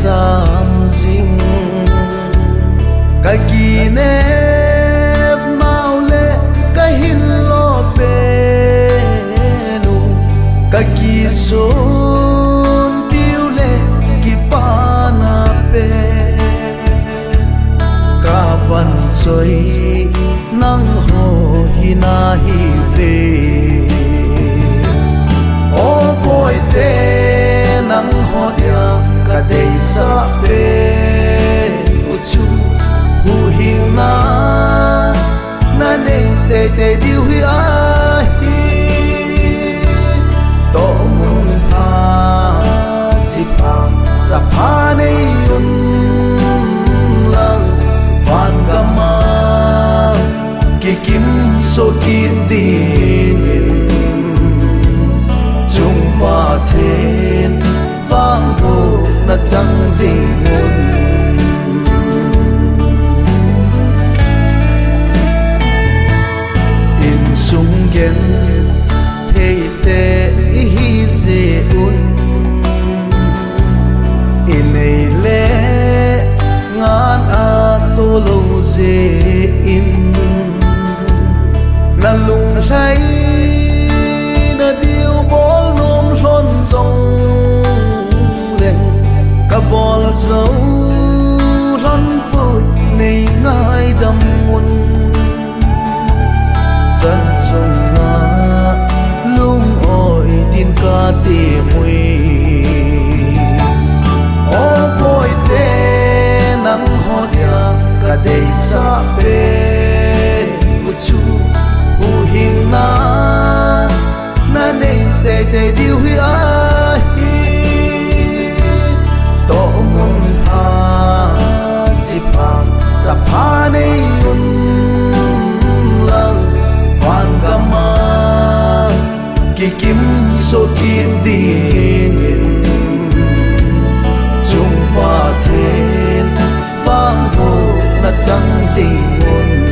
cham jing ka gi ne mau le ka hin lo pe nu ka gi son piu le ki pa na pe ka van choi nang ho hi na hi ve o boy te nang ho dia ka dei sa pe u chu hu hing na na nei te te diu hi a hi to mun pha si pa sa pha nei yun lang van ga ma ki kim so kin din chung pa then vang ho na chẳng gì nguồn in sung gen thế te hi se un in nei le ngan a to lo se in na lung lai na điêu bol nom lon rong ka bol dấu lăn vội này ngai đầm muôn dân dùng nga lung oi tin ca tì mùi ô bôi tê nắng ho dia ka đầy sa pe u chu hu hing na na nei te te diu hi ai to mun pha si pa sa pha nei yun lang van ga ma ki kim so kin din chung pa then vang ho na chẳng gì nguồn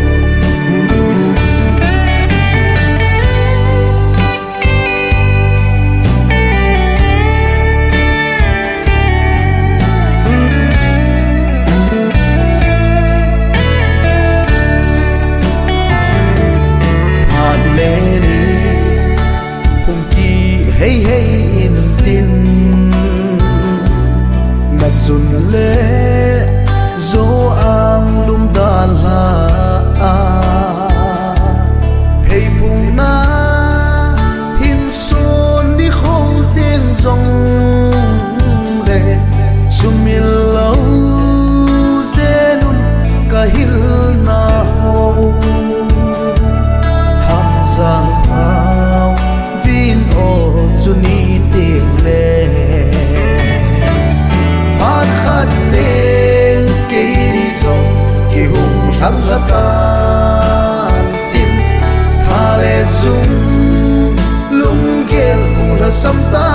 hey hey in tin na chun le zo ang lum da la hey bung na hin son ni khong tiếng rong le sumil lo zenun ka hil na ho ham sang phao vin o chuni ting le phan khat teng ke ri song ki hung thang ra tan tin tha le zum lung gel hu la sam ta